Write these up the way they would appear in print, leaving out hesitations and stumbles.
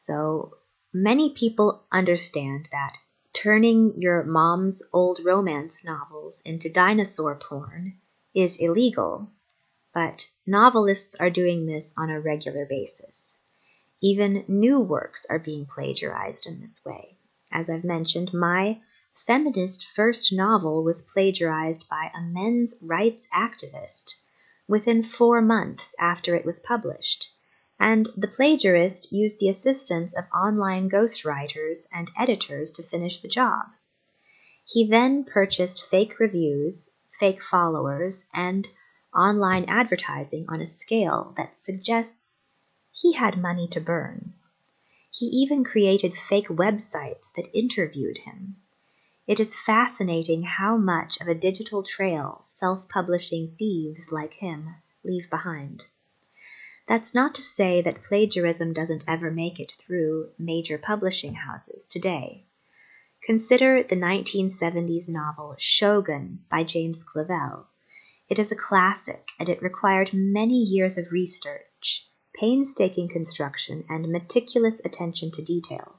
So many people understand that turning your mom's old romance novels into dinosaur porn is illegal, but novelists are doing this on a regular basis. Even new works are being plagiarized in this way. As I've mentioned, my feminist first novel was plagiarized by a men's rights activist within 4 months after it was published, and the plagiarist used the assistance of online ghostwriters and editors to finish the job. He then purchased fake reviews, fake followers, and online advertising on a scale that suggests he had money to burn. He even created fake websites that interviewed him. It is fascinating how much of a digital trail self-publishing thieves like him leave behind. That's not to say that plagiarism doesn't ever make it through major publishing houses today. Consider the 1970s novel Shogun by James Clavell. It is a classic, and it required many years of research, painstaking construction, and meticulous attention to detail.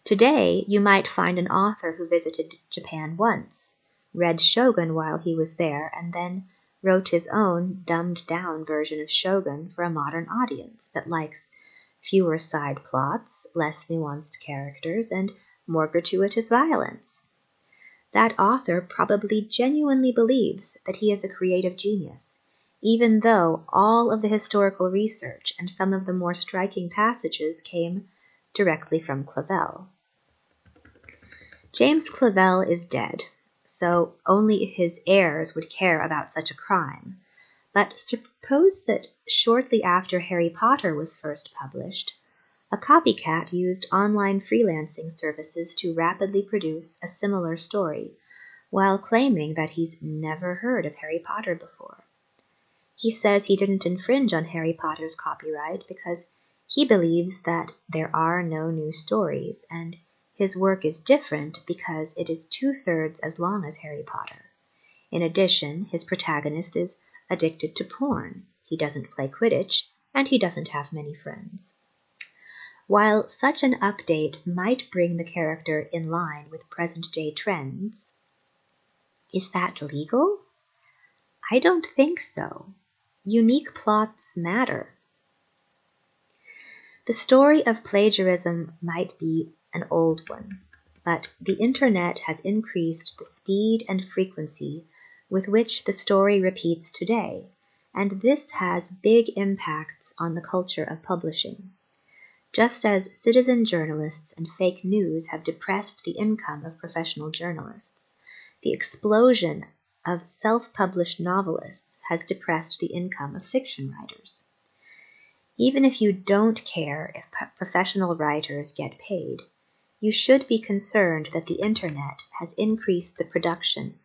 Today, you might find an author who visited Japan once, read Shogun while he was there, and then wrote his own dumbed-down version of Shogun for a modern audience that likes fewer side plots, less nuanced characters, and more gratuitous violence. That author probably genuinely believes that he is a creative genius, even though all of the historical research and some of the more striking passages came directly from Clavell. James Clavell is dead, so only his heirs would care about such a crime. But suppose that shortly after Harry Potter was first published, a copycat used online freelancing services to rapidly produce a similar story, while claiming that he's never heard of Harry Potter before. He says he didn't infringe on Harry Potter's copyright because he believes that there are no new stories, and his work is different because it is 2/3 as long as Harry Potter. In addition, his protagonist is addicted to porn, he doesn't play Quidditch, and he doesn't have many friends. While such an update might bring the character in line with present-day trends, is that legal? I don't think so. Unique plots matter. The story of plagiarism might be an old one, but the internet has increased the speed and frequency with which the story repeats today, and this has big impacts on the culture of publishing. Just as citizen journalists and fake news have depressed the income of professional journalists, the explosion of self-published novelists has depressed the income of fiction writers. Even if you don't care if professional writers get paid, you should be concerned that the internet has increased the production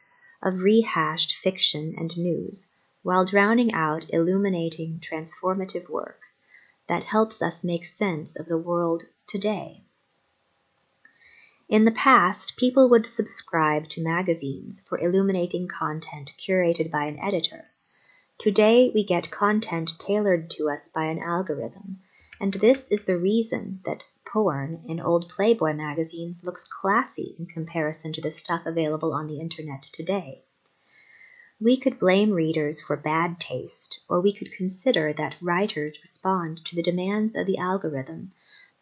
of rehashed fiction and news while drowning out illuminating, transformative work that helps us make sense of the world today. In the past, people would subscribe to magazines for illuminating content curated by an editor. Today, we get content tailored to us by an algorithm, and this is the reason that porn in old Playboy magazines looks classy in comparison to the stuff available on the internet today. We could blame readers for bad taste, or we could consider that writers respond to the demands of the algorithm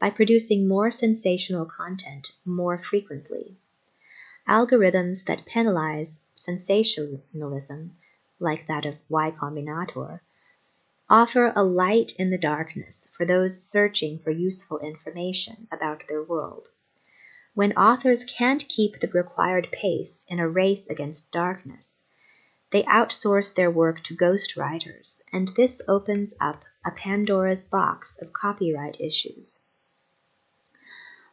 by producing more sensational content more frequently. Algorithms that penalize sensationalism, like that of Y Combinator, offer a light in the darkness for those searching for useful information about their world. When authors can't keep the required pace in a race against darkness, they outsource their work to ghostwriters, and this opens up a Pandora's box of copyright issues.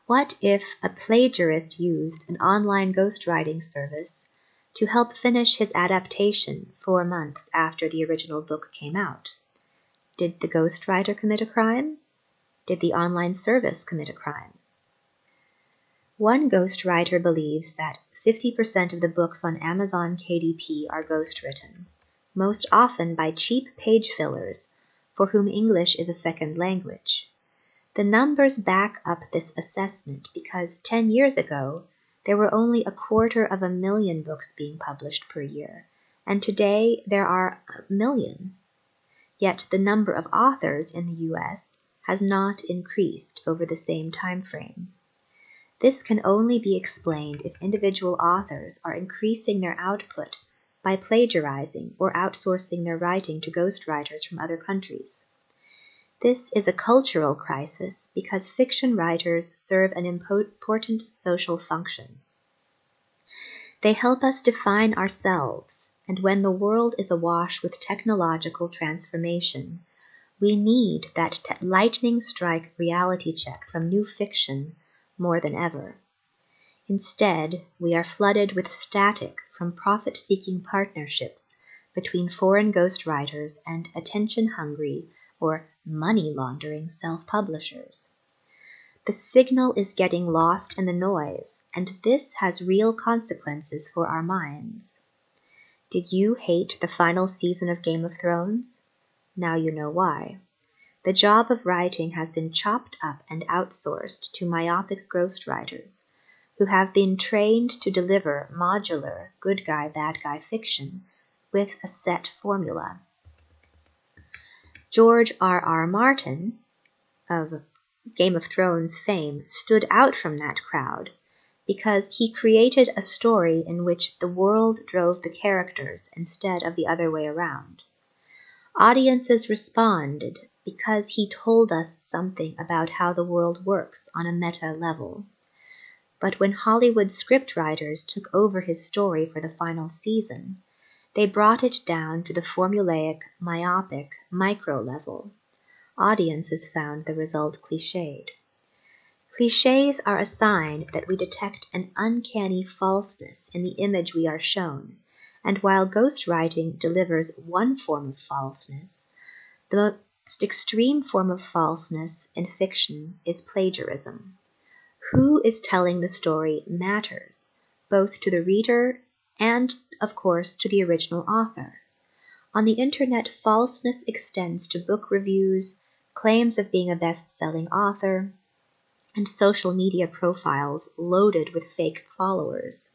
What if a plagiarist used an online ghostwriting service to help finish his adaptation 4 months after the original book came out? Did the ghostwriter commit a crime? Did the online service commit a crime? One ghostwriter believes that 50% of the books on Amazon KDP are ghostwritten, most often by cheap page fillers for whom English is a second language. The numbers back up this assessment because 10 years ago, there were only 250,000 books being published per year, and today there are 1 million. Yet the number of authors in the US has not increased over the same time frame. This can only be explained if individual authors are increasing their output by plagiarizing or outsourcing their writing to ghostwriters from other countries. This is a cultural crisis because fiction writers serve an important social function. They help us define ourselves, and when the world is awash with technological transformation, we need that lightning strike reality check from new fiction more than ever. Instead, we are flooded with static from profit-seeking partnerships between foreign ghostwriters and attention-hungry or money-laundering self-publishers. The signal is getting lost in the noise, and this has real consequences for our minds. Did you hate the final season of Game of Thrones? Now you know why. The job of writing has been chopped up and outsourced to myopic ghostwriters who have been trained to deliver modular good guy, bad guy fiction with a set formula. George R.R. Martin, of Game of Thrones fame, stood out from that crowd because he created a story in which the world drove the characters instead of the other way around. Audiences responded because he told us something about how the world works on a meta level. But when Hollywood scriptwriters took over his story for the final season, they brought it down to the formulaic, myopic, micro level. Audiences found the result cliched. Clichés are a sign that we detect an uncanny falseness in the image we are shown, and while ghostwriting delivers one form of falseness, the most extreme form of falseness in fiction is plagiarism. Who is telling the story matters, both to the reader and, of course, to the original author. On the internet, falseness extends to book reviews, claims of being a best-selling author, and social media profiles loaded with fake followers.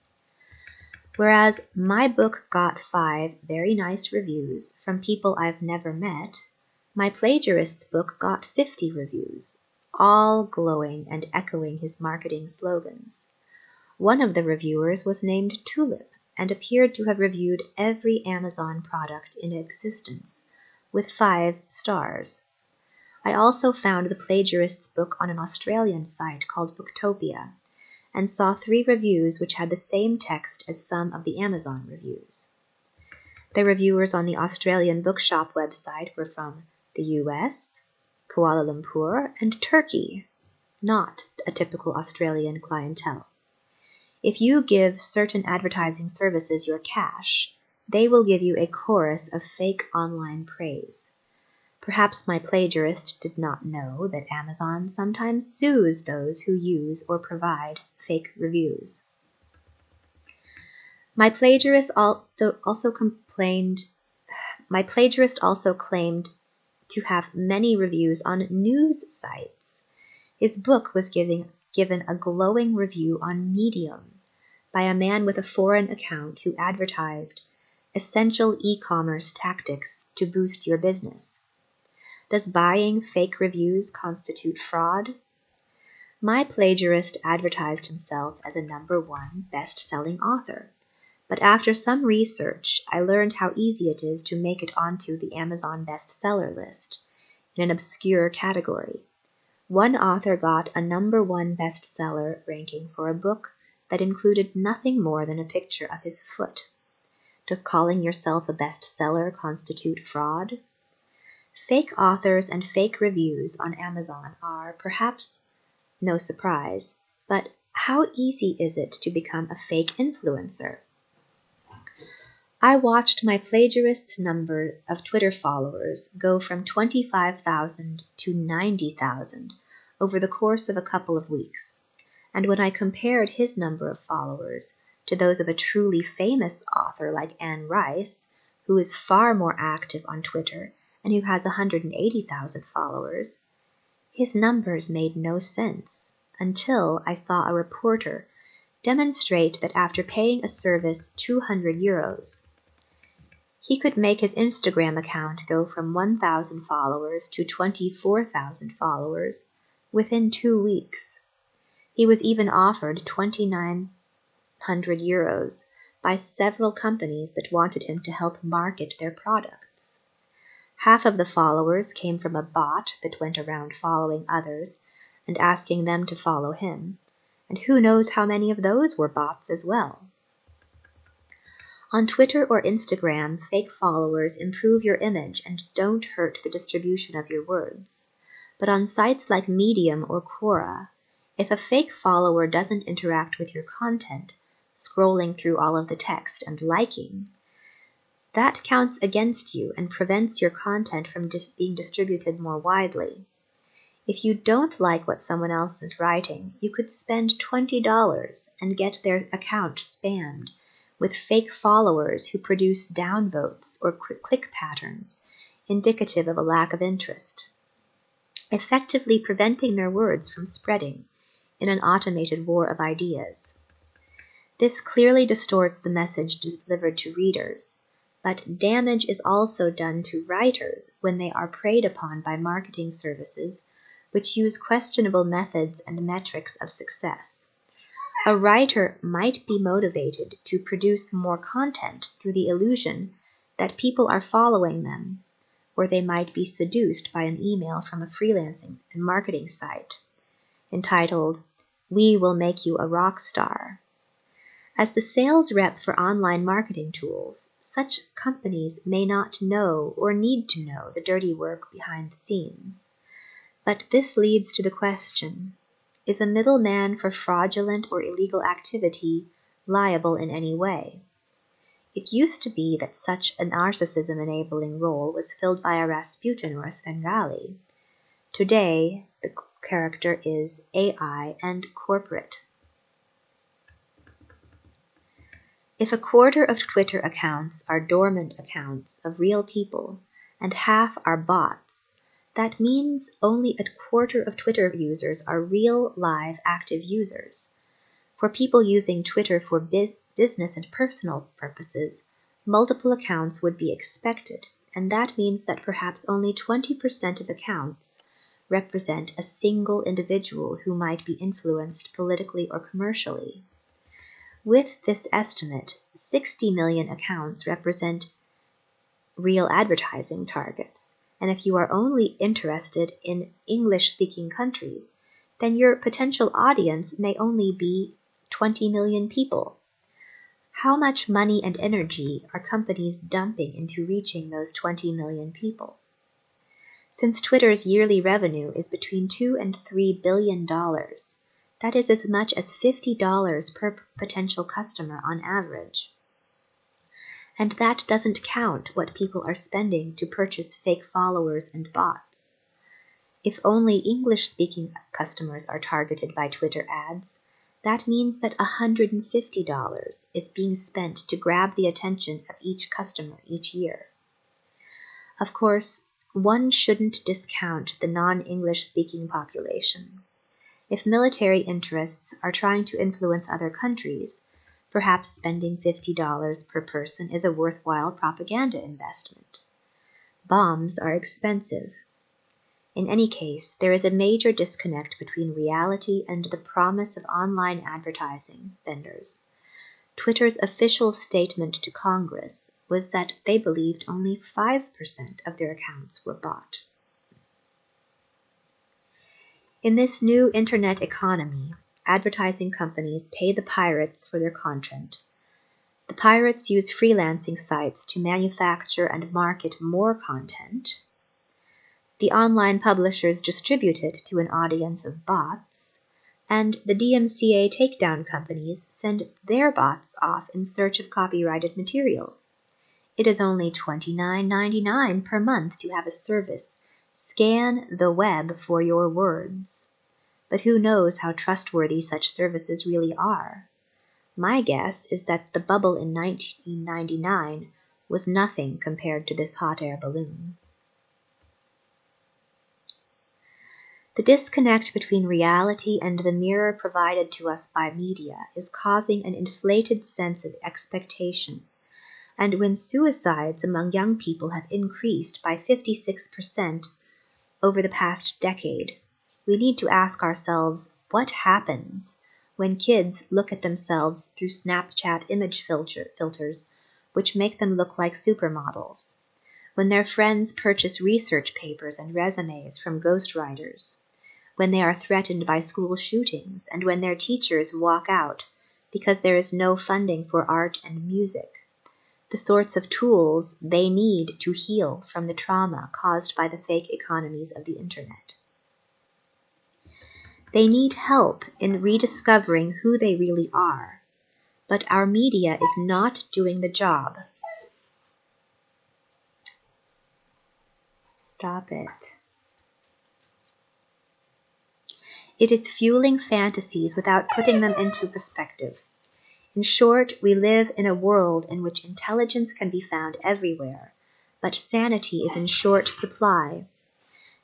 Whereas my book got 5 very nice reviews from people I've never met, my plagiarist's book got 50 reviews, all glowing and echoing his marketing slogans. One of the reviewers was named Tulip and appeared to have reviewed every Amazon product in existence, with 5 stars. I also found the plagiarist's book on an Australian site called Booktopia, and saw 3 reviews which had the same text as some of the Amazon reviews. The reviewers on the Australian bookshop website were from the US, Kuala Lumpur, and Turkey, not a typical Australian clientele. If you give certain advertising services your cash, they will give you a chorus of fake online praise. Perhaps my plagiarist did not know that Amazon sometimes sues those who use or provide fake reviews. My plagiarist also claimed to have many reviews on news sites. His book was given a glowing review on Medium by a man with a foreign account who advertised essential e-commerce tactics to boost your business. Does buying fake reviews constitute fraud? My plagiarist advertised himself as a #1 best-selling author, but after some research, I learned how easy it is to make it onto the Amazon bestseller list in an obscure category. One author got a #1 bestseller ranking for a book that included nothing more than a picture of his foot. Does calling yourself a bestseller constitute fraud? Fake authors and fake reviews on Amazon are, perhaps, no surprise, but how easy is it to become a fake influencer? I watched my plagiarist's number of Twitter followers go from 25,000 to 90,000 over the course of a couple of weeks, and when I compared his number of followers to those of a truly famous author like Anne Rice, who is far more active on Twitter and who has 180,000 followers, His numbers made no sense until I saw a reporter demonstrate that after paying a service 200 euros, he could make his Instagram account go from 1,000 followers to 24,000 followers within 2 weeks. He was even offered 2,900 euros by several companies that wanted him to help market their products. Half of the followers came from a bot that went around following others and asking them to follow him, and who knows how many of those were bots as well. On Twitter or Instagram, fake followers improve your image and don't hurt the distribution of your words. But on sites like Medium or Quora, if a fake follower doesn't interact with your content, scrolling through all of the text and liking, that counts against you and prevents your content from being distributed more widely. If you don't like what someone else is writing, you could spend $20 and get their account spammed with fake followers who produce downvotes or click patterns indicative of a lack of interest, effectively preventing their words from spreading in an automated war of ideas. This clearly distorts the message delivered to readers, but damage is also done to writers when they are preyed upon by marketing services which use questionable methods and metrics of success. A writer might be motivated to produce more content through the illusion that people are following them, or they might be seduced by an email from a freelancing and marketing site entitled, "We will make you a rock star." As the sales rep for online marketing tools, such companies may not know or need to know the dirty work behind the scenes. But this leads to the question, is a middleman for fraudulent or illegal activity liable in any way? It used to be that such a narcissism-enabling role was filled by a Rasputin or a Svengali. Today, the character is AI and corporate. If a quarter of Twitter accounts are dormant accounts of real people and half are bots, that means only a quarter of Twitter users are real, live, active users. For people using Twitter for business and personal purposes, multiple accounts would be expected, and that means that perhaps only 20% of accounts represent a single individual who might be influenced politically or commercially. With this estimate, 60 million accounts represent real advertising targets, and if you are only interested in English-speaking countries, then your potential audience may only be 20 million people. How much money and energy are companies dumping into reaching those 20 million people? Since Twitter's yearly revenue is between $2 and $3 billion, that is as much as $50 per potential customer on average. And that doesn't count what people are spending to purchase fake followers and bots. If only English-speaking customers are targeted by Twitter ads, that means that $150 is being spent to grab the attention of each customer each year. Of course, one shouldn't discount the non-English-speaking population. If military interests are trying to influence other countries, perhaps spending $50 per person is a worthwhile propaganda investment. Bombs are expensive. In any case, there is a major disconnect between reality and the promise of online advertising vendors. Twitter's official statement to Congress was that they believed only 5% of their accounts were bots. In this new internet economy, advertising companies pay the pirates for their content. The pirates use freelancing sites to manufacture and market more content. The online publishers distribute it to an audience of bots, and the DMCA takedown companies send their bots off in search of copyrighted material. It is only $29.99 per month to have a service scan the web for your words. But who knows how trustworthy such services really are? My guess is that the bubble in 1999 was nothing compared to this hot air balloon. The disconnect between reality and the mirror provided to us by media is causing an inflated sense of expectation. And when suicides among young people have increased by 56% over the past decade, we need to ask ourselves what happens when kids look at themselves through Snapchat image filters, which make them look like supermodels, when their friends purchase research papers and resumes from ghostwriters, when they are threatened by school shootings, and when their teachers walk out because there is no funding for art and music, the sorts of tools they need to heal from the trauma caused by the fake economies of the internet. They need help in rediscovering who they really are, but our media is not doing the job. Stop it. It is fueling fantasies without putting them into perspective. In short, we live in a world in which intelligence can be found everywhere, but sanity is in short supply.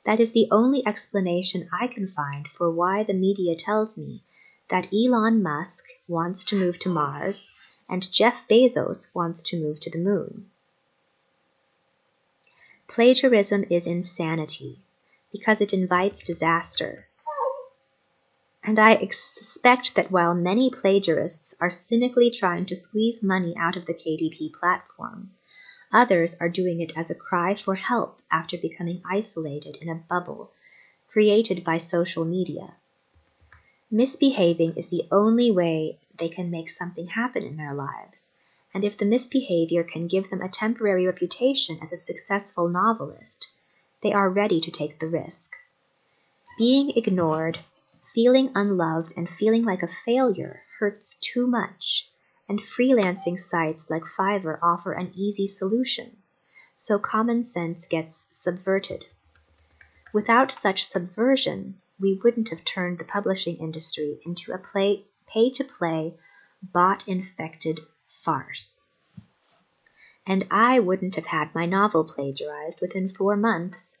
That is the only explanation I can find for why the media tells me that Elon Musk wants to move to Mars and Jeff Bezos wants to move to the moon. Plagiarism is insanity because it invites disaster. And I suspect that while many plagiarists are cynically trying to squeeze money out of the KDP platform, others are doing it as a cry for help after becoming isolated in a bubble created by social media. Misbehaving is the only way they can make something happen in their lives, and if the misbehavior can give them a temporary reputation as a successful novelist, they are ready to take the risk. Being ignored, feeling unloved, and feeling like a failure hurts too much, and freelancing sites like Fiverr offer an easy solution, so common sense gets subverted. Without such subversion, we wouldn't have turned the publishing industry into a pay-to-play, bot-infected farce. And I wouldn't have had my novel plagiarized within 4 months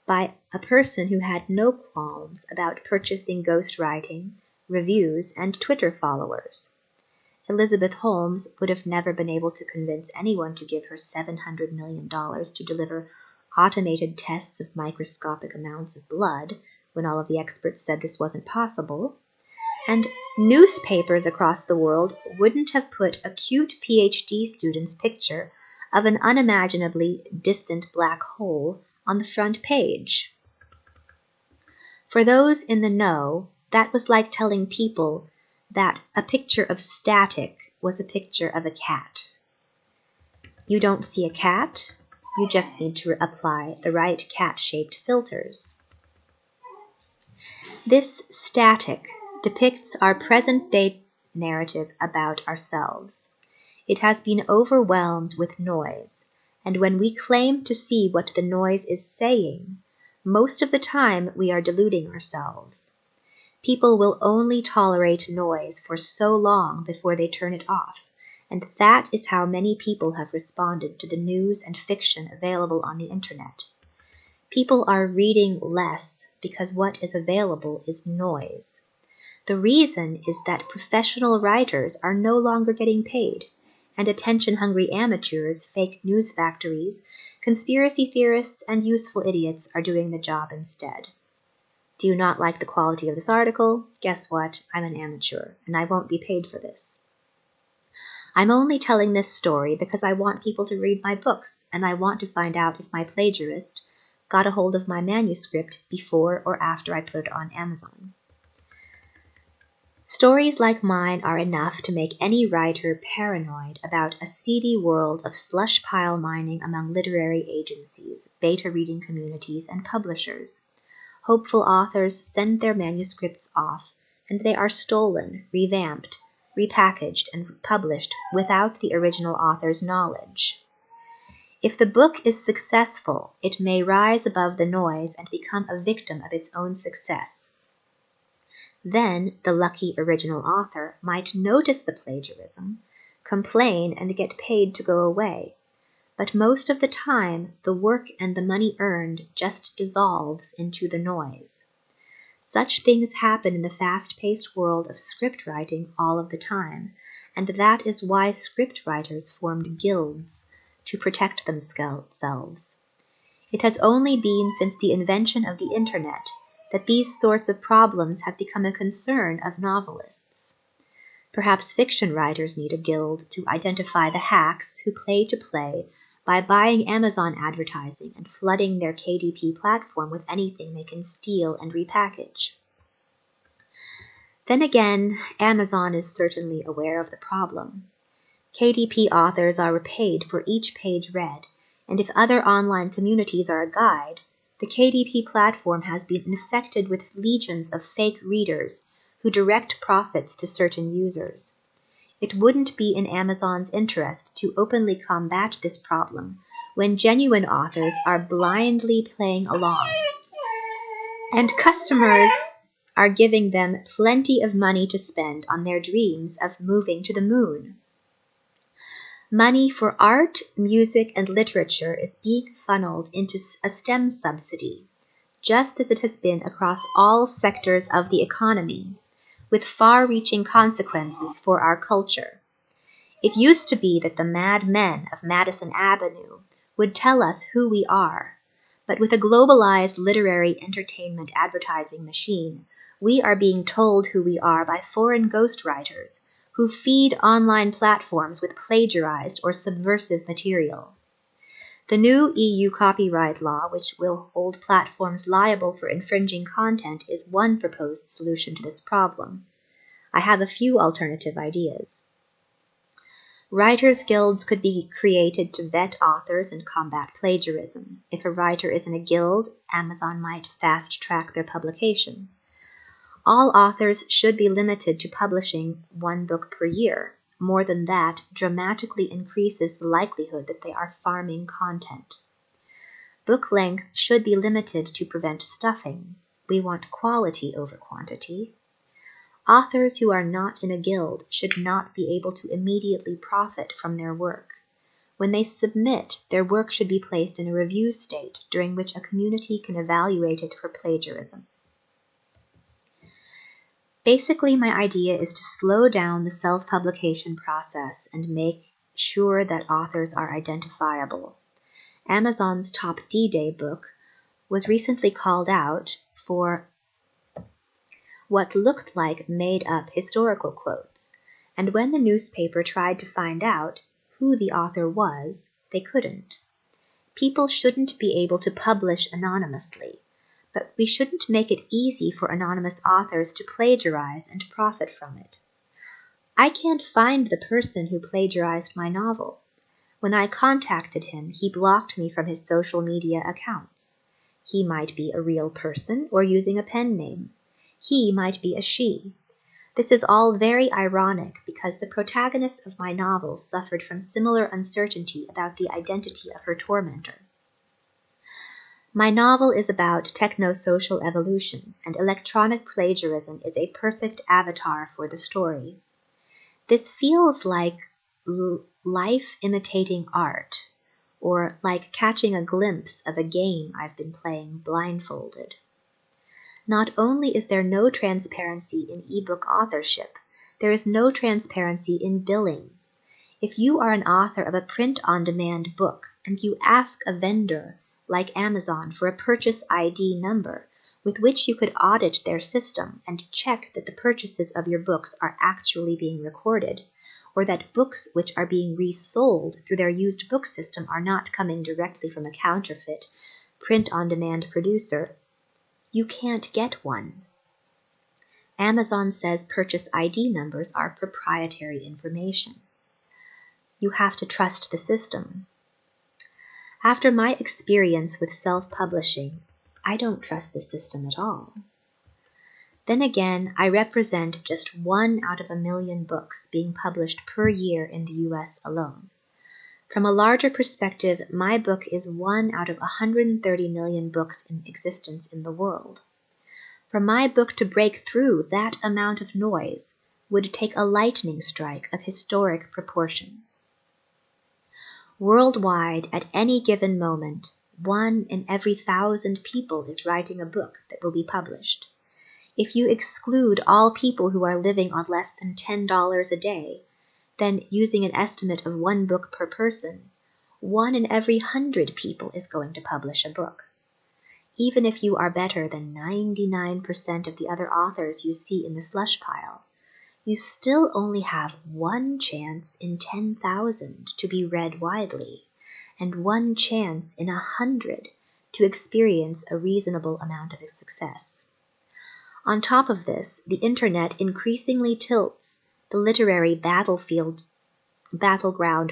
by a person who had no qualms about purchasing ghostwriting, reviews, and Twitter followers. Elizabeth Holmes would have never been able to convince anyone to give her $700 million to deliver automated tests of microscopic amounts of blood when all of the experts said this wasn't possible. And newspapers across the world wouldn't have put a cute PhD student's picture of an unimaginably distant black hole on the front page. For those in the know, that was like telling people that a picture of static was a picture of a cat. You don't see a cat, you just need to apply the right cat-shaped filters. This static depicts our present-day narrative about ourselves. It has been overwhelmed with noise, and when we claim to see what the noise is saying, most of the time we are deluding ourselves. People will only tolerate noise for so long before they turn it off, and that is how many people have responded to the news and fiction available on the internet. People are reading less because what is available is noise. The reason is that professional writers are no longer getting paid, and attention-hungry amateurs, fake news factories, conspiracy theorists, and useful idiots are doing the job instead. Do you not like the quality of this article? Guess what? I'm an amateur, and I won't be paid for this. I'm only telling this story because I want people to read my books, and I want to find out if my plagiarist got a hold of my manuscript before or after I put it on Amazon. Stories like mine are enough to make any writer paranoid about a seedy world of slush pile mining among literary agencies, beta reading communities, and publishers. Hopeful authors send their manuscripts off, and they are stolen, revamped, repackaged, and published without the original author's knowledge. If the book is successful, it may rise above the noise and become a victim of its own success. Then the lucky original author might notice the plagiarism, complain, and get paid to go away. But most of the time, the work and the money earned just dissolves into the noise. Such things happen in the fast-paced world of script writing all of the time, and that is why script writers formed guilds to protect themselves. It has only been since the invention of the internet that these sorts of problems have become a concern of novelists. Perhaps fiction writers need a guild to identify the hacks who play to play by buying Amazon advertising and flooding their KDP platform with anything they can steal and repackage. Then again, Amazon is certainly aware of the problem. KDP authors are repaid for each page read, and if other online communities are a guide, the KDP platform has been infected with legions of fake readers who direct profits to certain users. It wouldn't be in Amazon's interest to openly combat this problem when genuine authors are blindly playing along, and customers are giving them plenty of money to spend on their dreams of moving to the moon. Money for art, music, and literature is being funneled into a STEM subsidy, just as it has been across all sectors of the economy, with far-reaching consequences for our culture. It used to be that the mad men of Madison Avenue would tell us who we are, but with a globalized literary entertainment advertising machine, we are being told who we are by foreign ghostwriters who feed online platforms with plagiarized or subversive material. The new EU copyright law, which will hold platforms liable for infringing content, is one proposed solution to this problem. I have a few alternative ideas. Writers' guilds could be created to vet authors and combat plagiarism. If a writer is in a guild, Amazon might fast-track their publication. All authors should be limited to publishing one book per year. More than that dramatically increases the likelihood that they are farming content. Book length should be limited to prevent stuffing. We want quality over quantity. Authors who are not in a guild should not be able to immediately profit from their work. When they submit, their work should be placed in a review state during which a community can evaluate it for plagiarism. Basically, my idea is to slow down the self-publication process and make sure that authors are identifiable. Amazon's Top D-Day book was recently called out for what looked like made-up historical quotes, and when the newspaper tried to find out who the author was, they couldn't. People shouldn't be able to publish anonymously, but we shouldn't make it easy for anonymous authors to plagiarize and profit from it. I can't find the person who plagiarized my novel. When I contacted him, he blocked me from his social media accounts. He might be a real person or using a pen name. He might be a she. This is all very ironic because the protagonist of my novel suffered from similar uncertainty about the identity of her tormentor. My novel is about techno-social evolution, and electronic plagiarism is a perfect avatar for the story. This feels like life imitating art, or like catching a glimpse of a game I've been playing blindfolded. Not only is there no transparency in ebook authorship, there is no transparency in billing. If you are an author of a print-on-demand book and you ask a vendor like Amazon for a purchase ID number with which you could audit their system and check that the purchases of your books are actually being recorded, or that books which are being resold through their used book system are not coming directly from a counterfeit print-on-demand producer, you can't get one. Amazon says purchase ID numbers are proprietary information. You have to trust the system. After my experience with self-publishing, I don't trust the system at all. Then again, I represent just 1 out of 1 million books being published per year in the US alone. From a larger perspective, my book is 1 out of 130 million books in existence in the world. For my book to break through that amount of noise would take a lightning strike of historic proportions. Worldwide, at any given moment, 1 in every 1,000 people is writing a book that will be published. If you exclude all people who are living on less than $10 a day, then using an estimate of 1 book per person, 1 in every 100 people is going to publish a book. Even if you are better than 99% of the other authors you see in the slush pile, you still only have 1 chance in 10,000 to be read widely, and 1 chance in 100 to experience a reasonable amount of success. On top of this, the internet increasingly tilts the literary battleground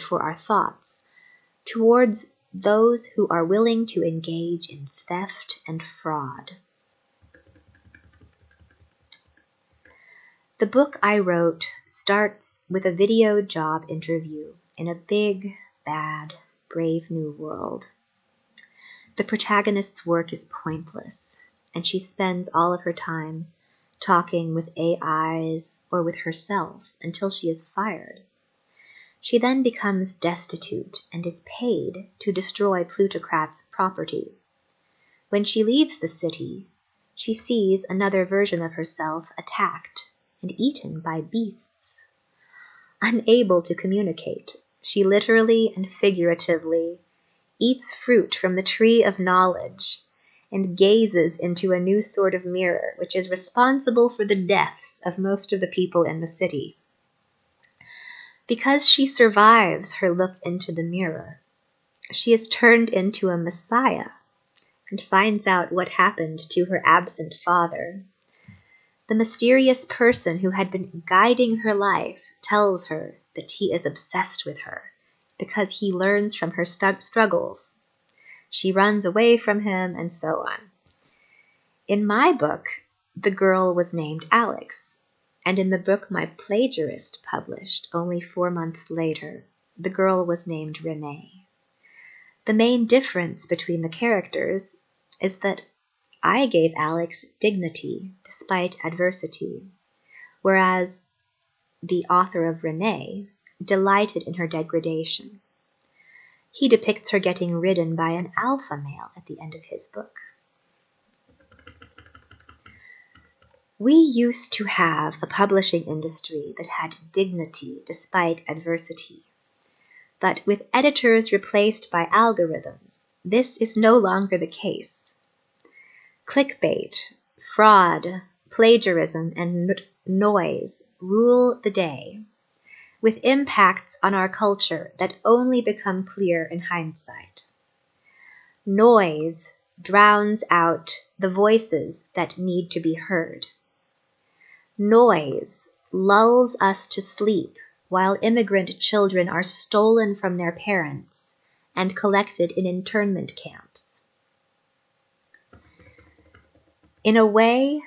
for our thoughts towards those who are willing to engage in theft and fraud. The book I wrote starts with a video job interview in a big, bad, brave new world. The protagonist's work is pointless, and she spends all of her time talking with AIs or with herself until she is fired. She then becomes destitute and is paid to destroy plutocrats' property. When she leaves the city, she sees another version of herself attacked and eaten by beasts. Unable to communicate, she literally and figuratively eats fruit from the tree of knowledge and gazes into a new sort of mirror which is responsible for the deaths of most of the people in the city. Because she survives her look into the mirror, she is turned into a messiah and finds out what happened to her absent father. The mysterious person who had been guiding her life tells her that he is obsessed with her because he learns from her struggles. She runs away from him, and so on. In my book, the girl was named Alex. And in the book my plagiarist published only 4 months later, the girl was named Renee. The main difference between the characters is that I gave Alex dignity despite adversity, whereas the author of Renee delighted in her degradation. He depicts her getting ridden by an alpha male at the end of his book. We used to have a publishing industry that had dignity despite adversity. But with editors replaced by algorithms, this is no longer the case. Clickbait, fraud, plagiarism, and noise rule the day, with impacts on our culture that only become clear in hindsight. Noise drowns out the voices that need to be heard. Noise lulls us to sleep while immigrant children are stolen from their parents and collected in internment camps. In a way,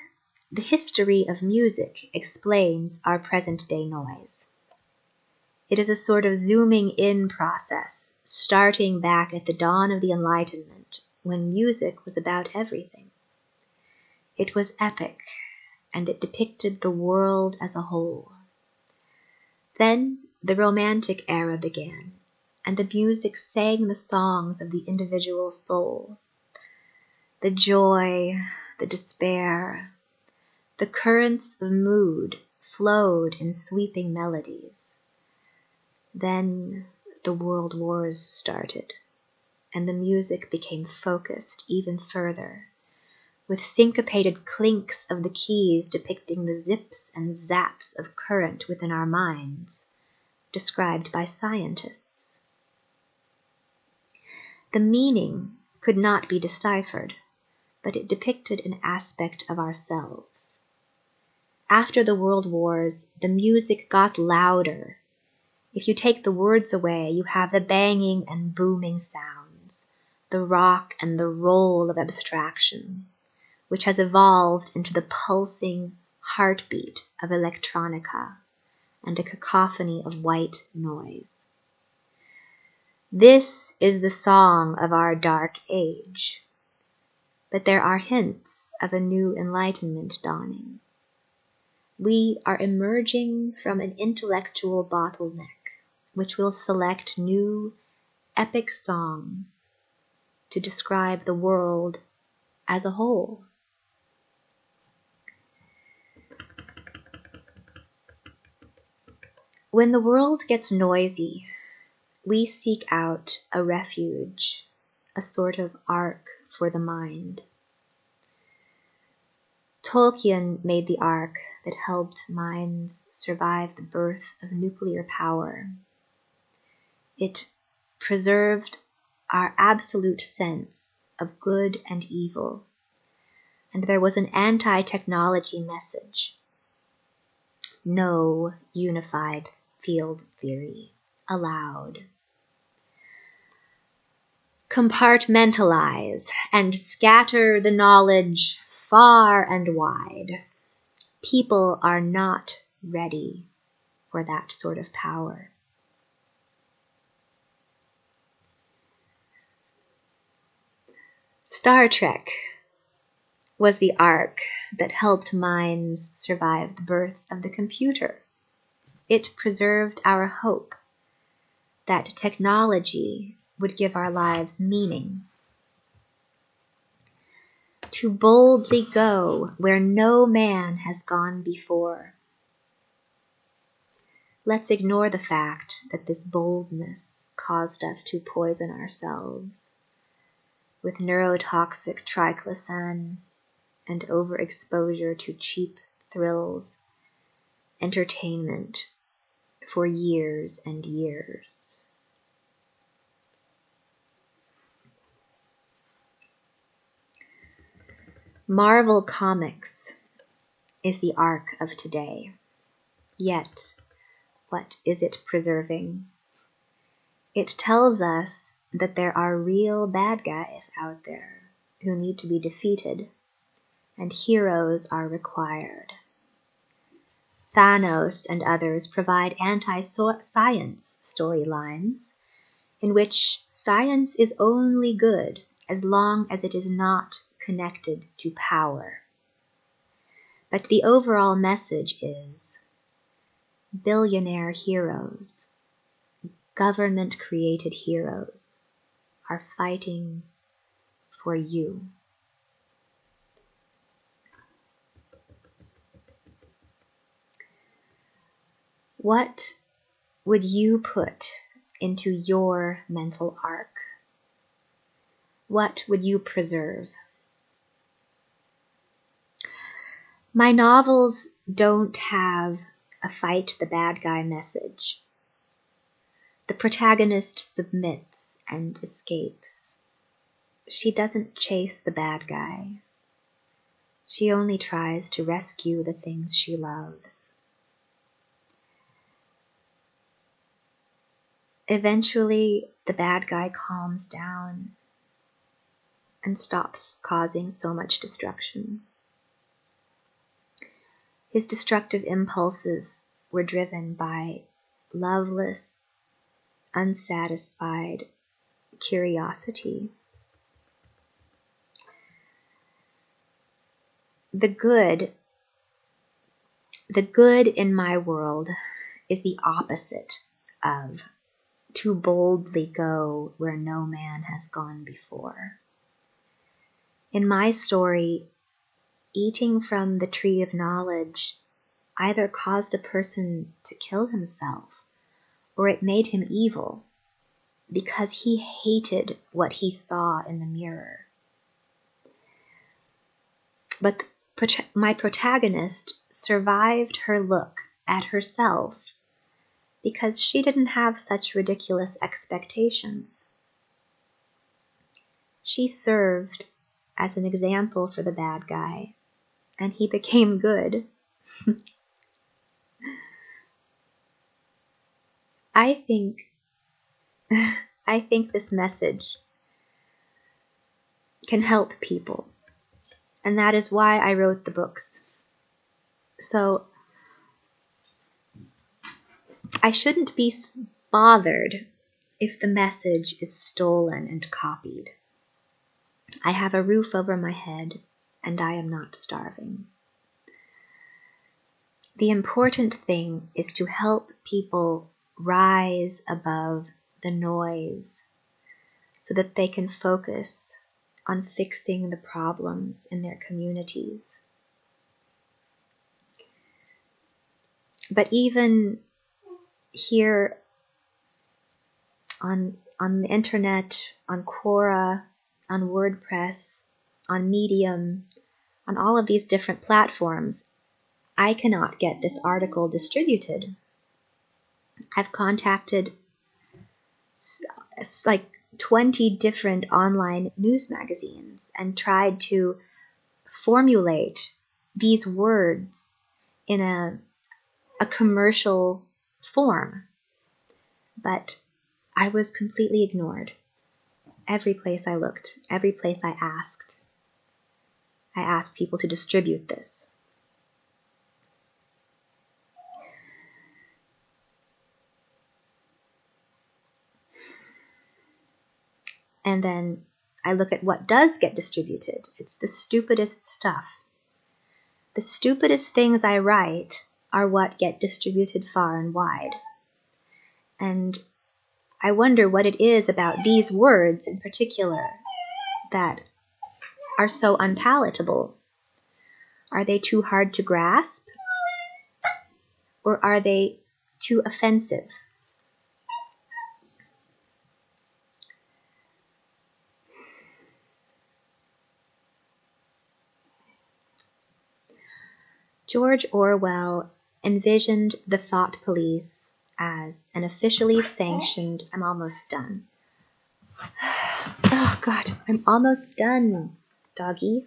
the history of music explains our present-day noise. It is a sort of zooming in process, starting back at the dawn of the Enlightenment, when music was about everything. It was epic, and it depicted the world as a whole. Then the Romantic era began, and the music sang the songs of the individual soul. The joy, the despair, the currents of mood flowed in sweeping melodies. Then the world wars started, and the music became focused even further, with syncopated clinks of the keys depicting the zips and zaps of current within our minds, described by scientists. The meaning could not be deciphered, but it depicted an aspect of ourselves. After the world wars, the music got louder. If you take the words away, you have the banging and booming sounds, the rock and the roll of abstraction, which has evolved into the pulsing heartbeat of electronica and a cacophony of white noise. This is the song of our dark age, but there are hints of a new enlightenment dawning. We are emerging from an intellectual bottleneck, which will select new, epic songs to describe the world as a whole. When the world gets noisy, we seek out a refuge, a sort of ark for the mind. Tolkien made the ark that helped minds survive the birth of nuclear power. It preserved our absolute sense of good and evil, and there was an anti-technology message. No unified field theory allowed. Compartmentalize and scatter the knowledge far and wide. People are not ready for that sort of power. Star Trek was the ark that helped minds survive the birth of the computer. It preserved our hope that technology would give our lives meaning. To boldly go where no man has gone before. Let's ignore the fact that this boldness caused us to poison ourselves with neurotoxic triclosan and overexposure to cheap thrills, entertainment for years and years. Marvel Comics is the ark of today. Yet, what is it preserving? It tells us that there are real bad guys out there who need to be defeated, and heroes are required. Thanos and others provide anti-science storylines in which science is only good as long as it is not connected to power. But the overall message is billionaire heroes, government-created heroes, are fighting for you. What would you put into your mental ark? What would you preserve? My novels don't have a fight the bad guy message. The protagonist submits and escapes. She doesn't chase the bad guy. She only tries to rescue the things she loves. Eventually, the bad guy calms down and stops causing so much destruction. His destructive impulses were driven by loveless, unsatisfied curiosity. The good in my world is the opposite of to boldly go where no man has gone before. In my story, eating from the tree of knowledge either caused a person to kill himself or it made him evil because he hated what he saw in the mirror. But my protagonist survived her look at herself because she didn't have such ridiculous expectations. She served as an example for the bad guy, and he became good. I think this message can help people, and that is why I wrote the books. So I shouldn't be bothered if the message is stolen and copied. I have a roof over my head, and I am not starving. The important thing is to help people rise above the noise so that they can focus on fixing the problems in their communities. But even here on the internet, on Quora, on WordPress, on Medium, on all of these different platforms, I cannot get this article distributed. I've contacted like 20 different online news magazines and tried to formulate these words in a commercial form, but I was completely ignored. Every place I looked, every place I asked people to distribute this. And then I look at what does get distributed. It's the stupidest stuff. The stupidest things I write are what get distributed far and wide. And I wonder what it is about these words in particular that are so unpalatable. Are they too hard to grasp? Or are they too offensive? George Orwell envisioned the thought police as an officially sanctioned... I'm almost done. Oh, God, I'm almost done, doggy.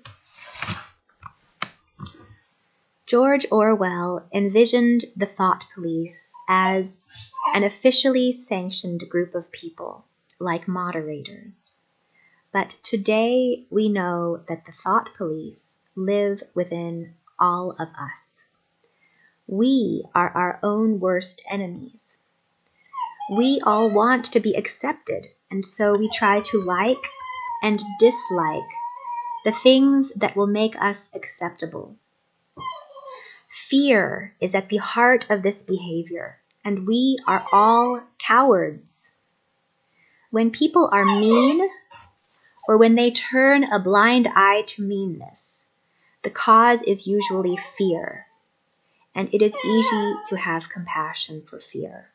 George Orwell envisioned the thought police as an officially sanctioned group of people, like moderators. But today we know that the thought police live within all of us. We are our own worst enemies. We all want to be accepted, and so we try to like and dislike the things that will make us acceptable. Fear is at the heart of this behavior, and we are all cowards. When people are mean, or when they turn a blind eye to meanness, the cause is usually fear, and it is easy to have compassion for fear.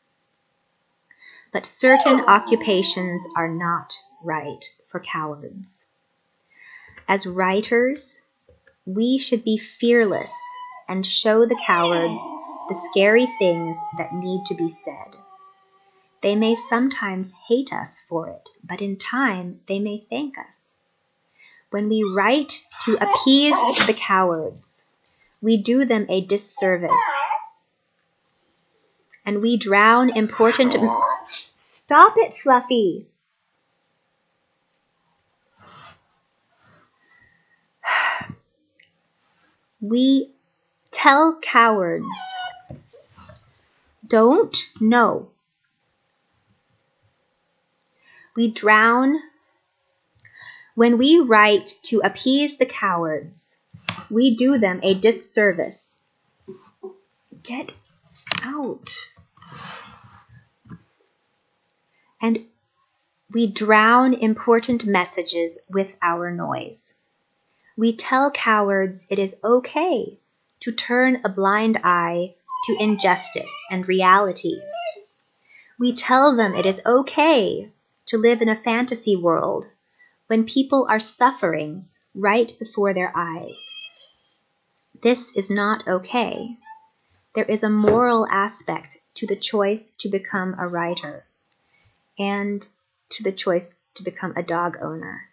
But certain occupations are not right for cowards. As writers, we should be fearless and show the cowards the scary things that need to be said. They may sometimes hate us for it, but in time they may thank us. When we write to appease the cowards, we do them a disservice. And we drown important... Stop it, Fluffy! We tell cowards, don't know. We drown. When we write to appease the cowards, we do them a disservice. Get out. And we drown important messages with our noise. We tell cowards it is okay to turn a blind eye to injustice and reality. We tell them it is okay to live in a fantasy world when people are suffering right before their eyes. This is not okay. There is a moral aspect to the choice to become a writer and to the choice to become a dog owner.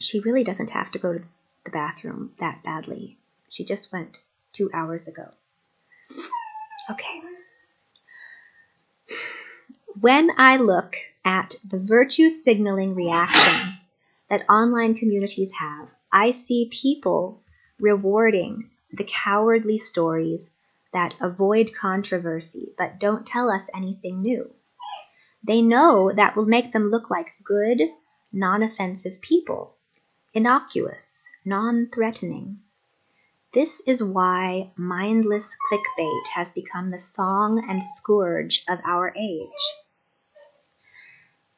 She really doesn't have to go to the bathroom that badly. She just went 2 hours ago. Okay. When I look at the virtue signaling reactions that online communities have, I see people rewarding the cowardly stories that avoid controversy but don't tell us anything new. They know that will make them look like good, non-offensive people, innocuous, non-threatening. This is why mindless clickbait has become the song and scourge of our age.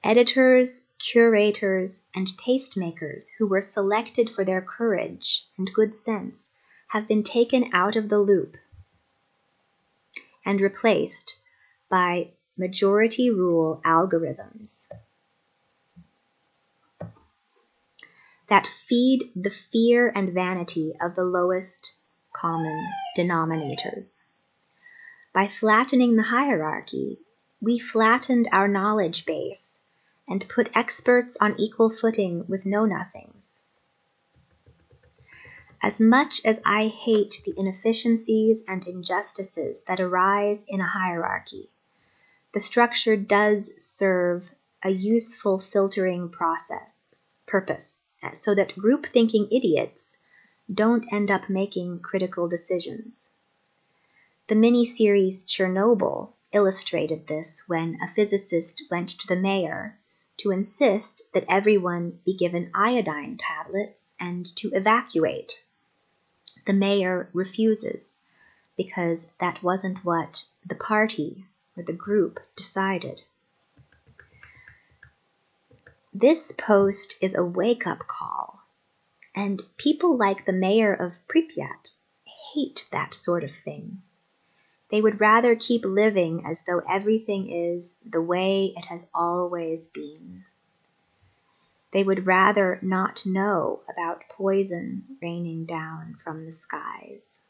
Editors, curators, and tastemakers who were selected for their courage and good sense have been taken out of the loop and replaced by majority rule algorithms that feed the fear and vanity of the lowest common denominators. By flattening the hierarchy, we flattened our knowledge base and put experts on equal footing with know-nothings. As much as I hate the inefficiencies and injustices that arise in a hierarchy, the structure does serve a useful filtering purpose, so that group-thinking idiots don't end up making critical decisions. The mini-series Chernobyl illustrated this when a physicist went to the mayor to insist that everyone be given iodine tablets and to evacuate. The mayor refuses because that wasn't what the party or the group decided. This post is a wake-up call, and people like the mayor of Pripyat hate that sort of thing. They would rather keep living as though everything is the way it has always been. They would rather not know about poison raining down from the skies.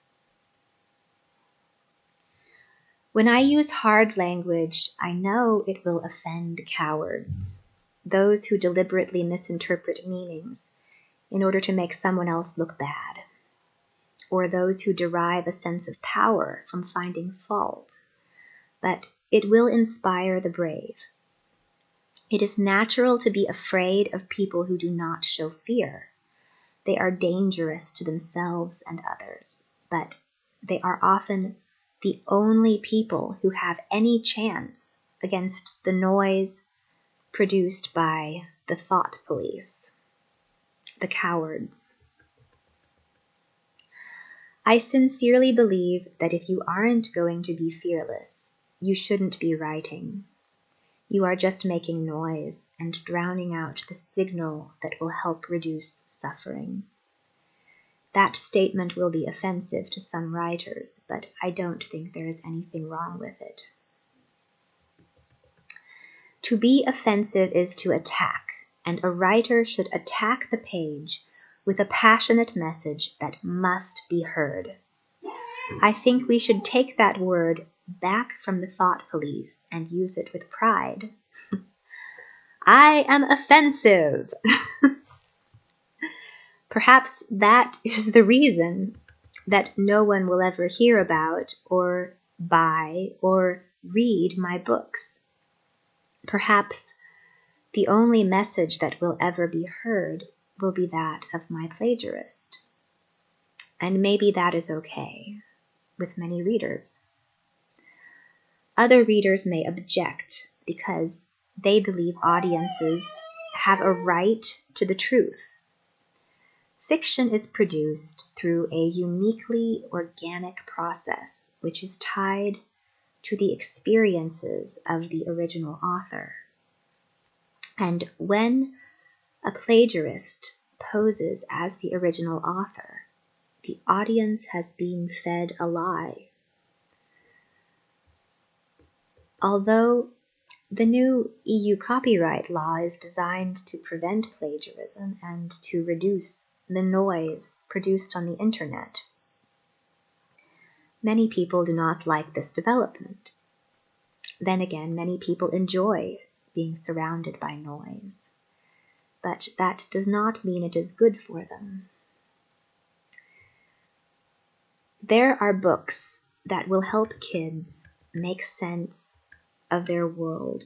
When I use hard language, I know it will offend cowards, those who deliberately misinterpret meanings in order to make someone else look bad, or those who derive a sense of power from finding fault. But it will inspire the brave. It is natural to be afraid of people who do not show fear. They are dangerous to themselves and others, but they are often the only people who have any chance against the noise produced by the thought police, the cowards. I sincerely believe that if you aren't going to be fearless, you shouldn't be writing. You are just making noise and drowning out the signal that will help reduce suffering. That statement will be offensive to some writers, but I don't think there is anything wrong with it. To be offensive is to attack, and a writer should attack the page with a passionate message that must be heard. I think we should take that word back from the thought police and use it with pride. I am offensive! Perhaps that is the reason that no one will ever hear about or buy or read my books. Perhaps the only message that will ever be heard will be that of my plagiarist. And maybe that is okay with many readers. Other readers may object because they believe audiences have a right to the truth. Fiction is produced through a uniquely organic process which is tied to the experiences of the original author. And when a plagiarist poses as the original author, the audience has been fed a lie. Although the new EU copyright law is designed to prevent plagiarism and to reduce the noise produced on the internet, many people do not like this development. Then again, many people enjoy being surrounded by noise, but that does not mean it is good for them. There are books that will help kids make sense of their world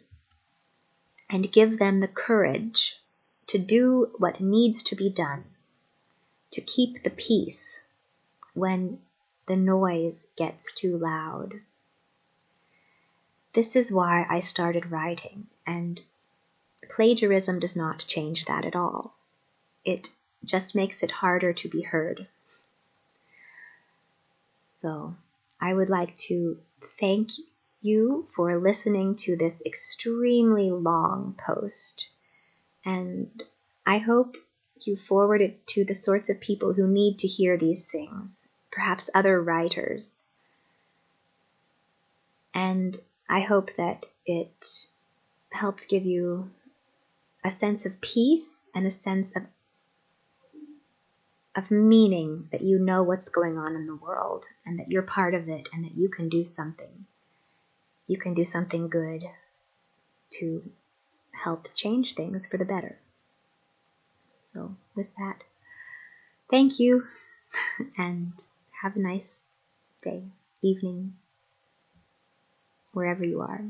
and give them the courage to do what needs to be done to keep the peace when the noise gets too loud. This is why I started writing, and plagiarism does not change that at all. It just makes it harder to be heard. So I would like to thank you for listening to this extremely long post, and I hope you forward it to the sorts of people who need to hear these things. perhaps other writers. And I hope that it helped give you a sense of peace and a sense of meaning, that you know what's going on in the world and that you're part of it and that you can do something. You can do something good to help change things for the better. So with that, thank you and have a nice day, evening, wherever you are.